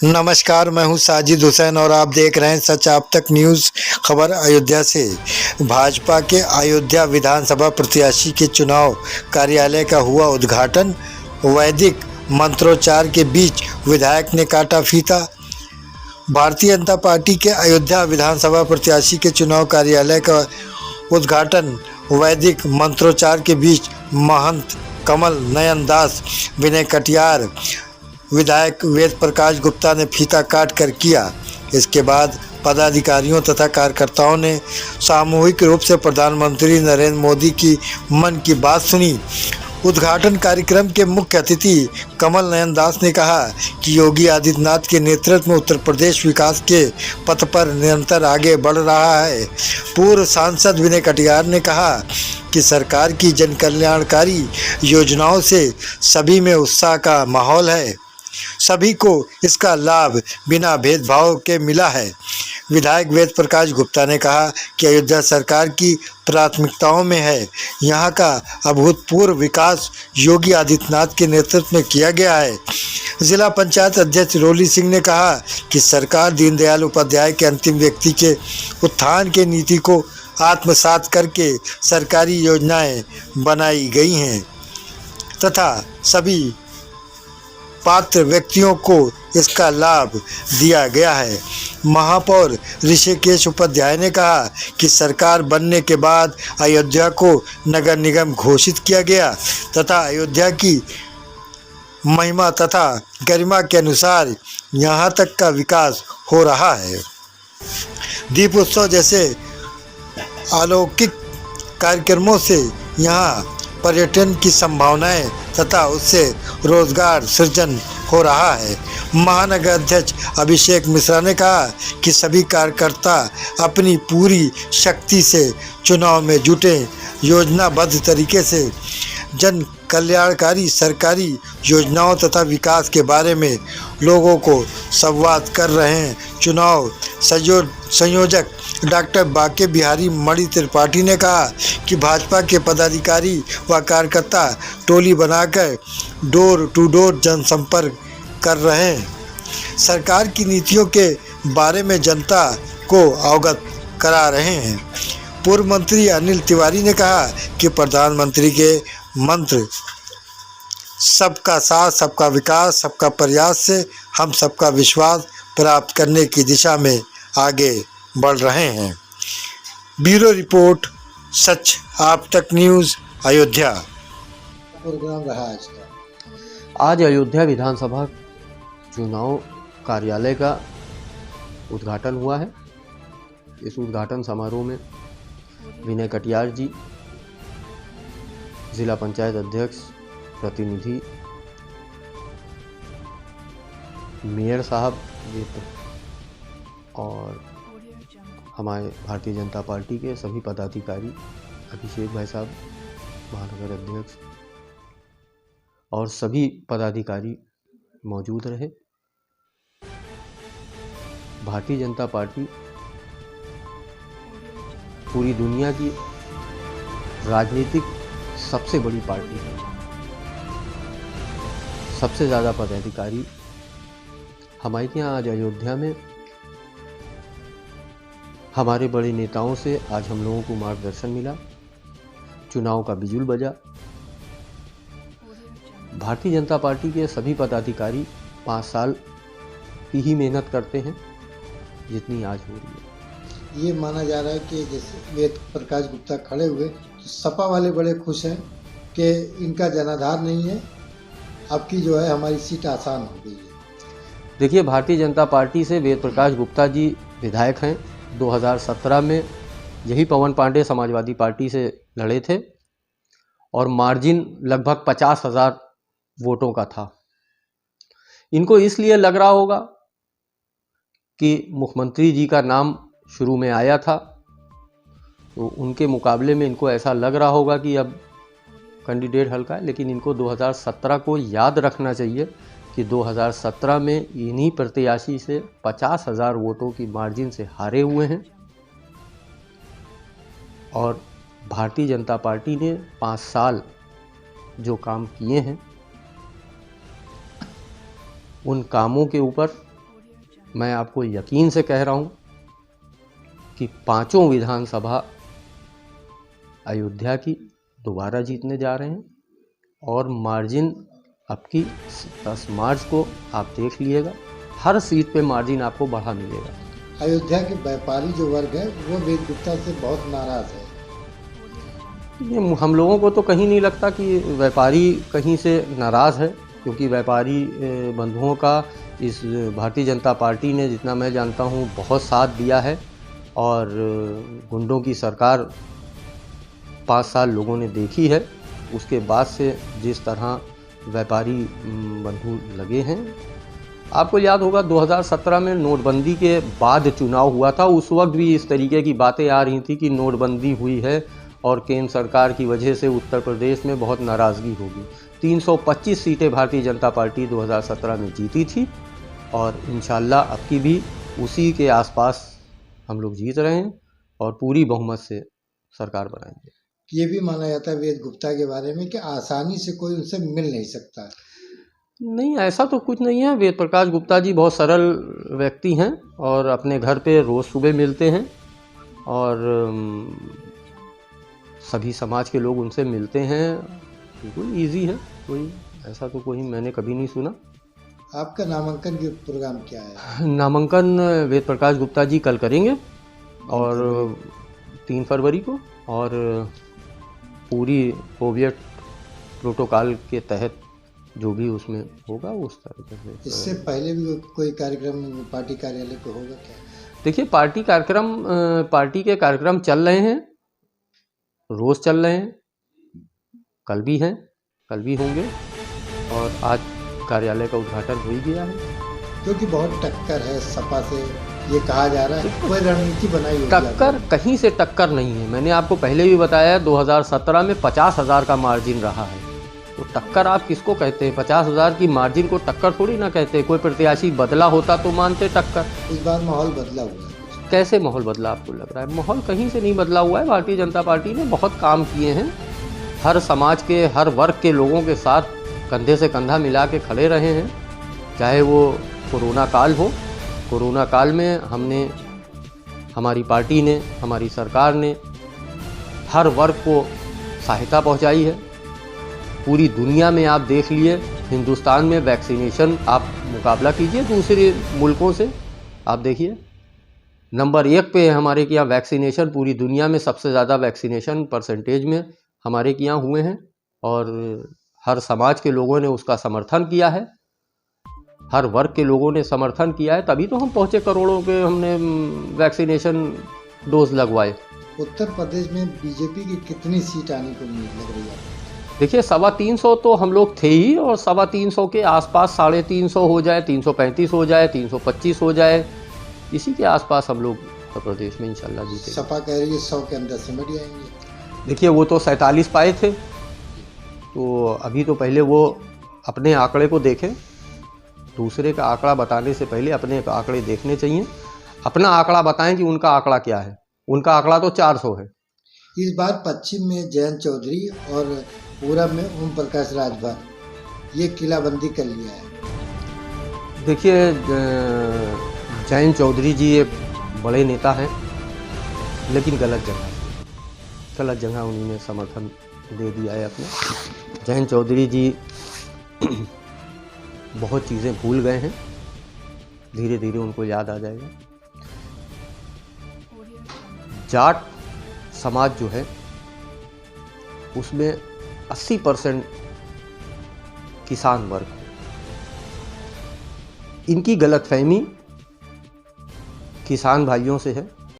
नमस्कार, मैं हूं साजिद हुसैन और आप देख रहे हैं सच आप तक न्यूज़। खबर अयोध्या से। भाजपा के अयोध्या विधानसभा प्रत्याशी के चुनाव कार्यालय का हुआ उद्घाटन। वैदिक मंत्रोच्चार के बीच विधायक ने काटा फीता। भारतीय जनता पार्टी के अयोध्या विधानसभा प्रत्याशी के चुनाव कार्यालय का उद्घाटन वैदिक मंत्रोच्चार के बीच महंत कमल नयन दास, विनय कटियार, विधायक वेद प्रकाश गुप्ता ने फीता काट कर किया। इसके बाद पदाधिकारियों तथा कार्यकर्ताओं ने सामूहिक रूप से प्रधानमंत्री नरेंद्र मोदी की मन की बात सुनी। उद्घाटन कार्यक्रम के मुख्य अतिथि कमल नयन दास ने कहा कि योगी आदित्यनाथ के नेतृत्व में उत्तर प्रदेश विकास के पथ पर निरंतर आगे बढ़ रहा है। पूर्व सांसद विनय कटियार ने कहा कि सरकार की जन कल्याणकारी योजनाओं से सभी में उत्साह का माहौल है। सभी को इसका लाभ बिना भेदभाव के मिला है। विधायक वेद प्रकाश गुप्ता ने कहा कि अयोध्या सरकार की प्राथमिकताओं में है। यहाँ का अभूतपूर्व विकास योगी आदित्यनाथ के नेतृत्व में किया गया है। जिला पंचायत अध्यक्ष रोली सिंह ने कहा कि सरकार दीनदयाल उपाध्याय के अंतिम व्यक्ति के उत्थान के नीति को आत्मसात करके सरकारी योजनाएं बनाई गई हैं तथा सभी पात्र व्यक्तियों को इसका लाभ दिया गया है। महापौर ऋषिकेश उपाध्याय ने कहा कि सरकार बनने के बाद अयोध्या को नगर निगम घोषित किया गया तथा अयोध्या की महिमा तथा गरिमा के अनुसार यहाँ तक का विकास हो रहा है। दीप उत्सव जैसे अलौकिक कार्यक्रमों से यहाँ पर्यटन की संभावनाएं तथा उससे रोजगार सृजन हो रहा है। महानगर अध्यक्ष अभिषेक मिश्रा ने कहा कि सभी कार्यकर्ता अपनी पूरी शक्ति से चुनाव में जुटे, योजनाबद्ध तरीके से जन कल्याणकारी सरकारी योजनाओं तथा विकास के बारे में लोगों को संवाद कर रहे हैं। चुनाव संयोजक डॉक्टर बाके बिहारी मणि त्रिपाठी ने कहा कि भाजपा के पदाधिकारी व कार्यकर्ता टोली बनाकर डोर टू डोर जनसंपर्क कर रहे हैं। सरकार की नीतियों के बारे में जनता को अवगत करा रहे हैं। पूर्व मंत्री अनिल तिवारी ने कहा कि प्रधानमंत्री के मंत्र सबका साथ, सबका विकास, सबका प्रयास से हम सबका विश्वास प्राप्त करने की दिशा में आगे बढ़ रहे हैं। ब्यूरो रिपोर्ट, सच आप तक न्यूज़, अयोध्या। प्रोग्राम रहा आज अयोध्या विधानसभा चुनाव कार्यालय का उद्घाटन हुआ है। इस उद्घाटन समारोह में विनय कटियार जी, जिला पंचायत अध्यक्ष, प्रतिनिधि, मेयर साहब और हमारे भारतीय जनता पार्टी के सभी पदाधिकारी, अभिषेक भाई साहब महानगर अध्यक्ष और सभी पदाधिकारी मौजूद रहे। भारतीय जनता पार्टी पूरी दुनिया की राजनीतिक सबसे बड़ी पार्टी है। सबसे ज़्यादा पदाधिकारी हमारे यहाँ आज अयोध्या में हमारे बड़े नेताओं से आज हम लोगों को मार्गदर्शन मिला। चुनाव का बिजुल बजा। भारतीय जनता पार्टी के सभी पदाधिकारी 5 साल की ही मेहनत करते हैं जितनी आज हो रही है। ये माना जा रहा है कि जैसे वेद प्रकाश गुप्ता खड़े हुए तो सपा वाले बड़े खुश हैं कि इनका जनाधार नहीं है, आपकी जो है हमारी सीट आसान हो गई है। देखिए, भारतीय जनता पार्टी से वेद प्रकाश गुप्ता जी विधायक हैं। 2017 में यही पवन पांडे समाजवादी पार्टी से लड़े थे और मार्जिन लगभग 50,000 वोटों का था। इनको इसलिए लग रहा होगा कि मुख्यमंत्री जी का नाम शुरू में आया था, तो उनके मुकाबले में इनको ऐसा लग रहा होगा कि अब कैंडिडेट हल्का है। लेकिन इनको 2017 को याद रखना चाहिए कि 2017 में इन्हीं प्रत्याशी से 50,000 वोटों की मार्जिन से हारे हुए हैं और भारतीय जनता पार्टी ने 5 साल जो काम किए हैं उन कामों के ऊपर मैं आपको यकीन से कह रहा हूँ कि पांचों विधानसभा अयोध्या की दोबारा जीतने जा रहे हैं और मार्जिन आपकी 10 मार्च को आप देख लीजिएगा, हर सीट पे मार्जिन आपको बढ़ा मिलेगा। अयोध्या के व्यापारी जो वर्ग है वो वेद गुप्ता से बहुत नाराज है। ये हम लोगों को तो कहीं नहीं लगता कि व्यापारी कहीं से नाराज़ है, क्योंकि व्यापारी बंधुओं का इस भारतीय जनता पार्टी ने, जितना मैं जानता हूँ, बहुत साथ दिया है और गुंडों की सरकार 5 साल लोगों ने देखी है। उसके बाद से जिस तरह व्यापारी बंधु लगे हैं, आपको याद होगा 2017 में नोटबंदी के बाद चुनाव हुआ था, उस वक्त भी इस तरीके की बातें आ रही थी कि नोटबंदी हुई है और केंद्र सरकार की वजह से उत्तर प्रदेश में बहुत नाराज़गी होगी। 325 सीटें भारतीय जनता पार्टी 2017 में जीती थी और इंशाल्लाह अब की भी उसी के आसपास हम लोग जीत रहे हैं और पूरी बहुमत से सरकार बनाएंगे। ये भी माना जाता है वेद गुप्ता के बारे में कि आसानी से कोई उनसे मिल नहीं सकता। नहीं, ऐसा तो कुछ नहीं है। वेद प्रकाश गुप्ता जी बहुत सरल व्यक्ति हैं और अपने घर पे रोज़ सुबह मिलते हैं और सभी समाज के लोग उनसे मिलते हैं। बिल्कुल ईजी है, कोई ऐसा तो कोई मैंने कभी नहीं सुना। आपका नामांकन की प्रोग्राम क्या है? नामांकन वेद प्रकाश गुप्ता जी कल करेंगे और 3 फरवरी को, और पूरी कोविड प्रोटोकॉल के तहत जो भी उसमें होगा उस तरीके से। इससे पहले भी कोई कार्यक्रम पार्टी कार्यालय पे होगा क्या? देखिए, पार्टी के कार्यक्रम चल रहे हैं, रोज़ चल रहे हैं, कल भी हैं, कल भी होंगे और आज कार्यालय का उद्घाटन हो ही गया है। क्योंकि बहुत टक्कर है सपा से, ये कहा जा रहा है, कोई रणनीति बनाई होगी? टक्कर कहीं से टक्कर नहीं है। मैंने आपको पहले भी बताया 2017 में 50,000 का मार्जिन रहा है, तो टक्कर आप किसको कहते हैं? 50,000 की मार्जिन को टक्कर थोड़ी ना कहते। कोई प्रत्याशी बदला होता तो मानते टक्कर। इस बार माहौल बदला हुआ है। कैसे माहौल बदला आपको लग रहा है? माहौल कहीं से नहीं बदला हुआ है। भारतीय जनता पार्टी ने बहुत काम किए हैं, हर समाज के हर वर्ग के लोगों के साथ कंधे से कंधा मिला के खड़े रहे हैं। चाहे वो कोरोना काल हो, कोरोना काल में हमारी पार्टी ने, हमारी सरकार ने हर वर्ग को सहायता पहुंचाई है। पूरी दुनिया में आप देख लिए, हिंदुस्तान में वैक्सीनेशन, आप मुकाबला कीजिए दूसरे मुल्कों से, आप देखिए नंबर 1 पे हमारे यहाँ वैक्सीनेशन, पूरी दुनिया में सबसे ज़्यादा वैक्सीनेशन परसेंटेज में हमारे यहाँ हुए हैं और हर समाज के लोगों ने उसका समर्थन किया है, हर वर्ग के लोगों ने समर्थन किया है, तभी तो हम पहुँचे करोड़ों के, हमने वैक्सीनेशन डोज लगवाए। उत्तर प्रदेश में बीजेपी की कितनी सीट आने को उम्मीद लग रही है? देखिए 350 तो हम लोग थे ही, और 350 के आसपास 350 हो जाए, 335 हो जाए, 325 हो जाए, इसी के आसपास हम लोग उत्तर प्रदेश में इंशाल्लाह जीते। सपा कह रही है 100 के अंदर सिमट जाएंगे। देखिए वो तो 47 पाए थे, तो अभी तो पहले वो अपने आंकड़े को देखें। दूसरे का आंकड़ा बताने से पहले अपने आंकड़े देखने चाहिए। अपना आंकड़ा बताएं कि उनका आंकड़ा क्या है। उनका आंकड़ा तो 400 है। इस बार पश्चिम में जयंत चौधरी और पूरब में ओम प्रकाश राजभर, ये किलाबंदी कर लिया है। देखिए जयंत चौधरी जी एक बड़े नेता हैं, लेकिन गलत जगह उन्होंने समर्थन दे दिया है अपने। जयंत चौधरी जी बहुत चीज़ें भूल गए हैं, धीरे धीरे उनको याद आ जाएगा। जाट समाज जो है उसमें 80% किसान वर्ग है। इनकी गलतफहमी किसान भाइयों से है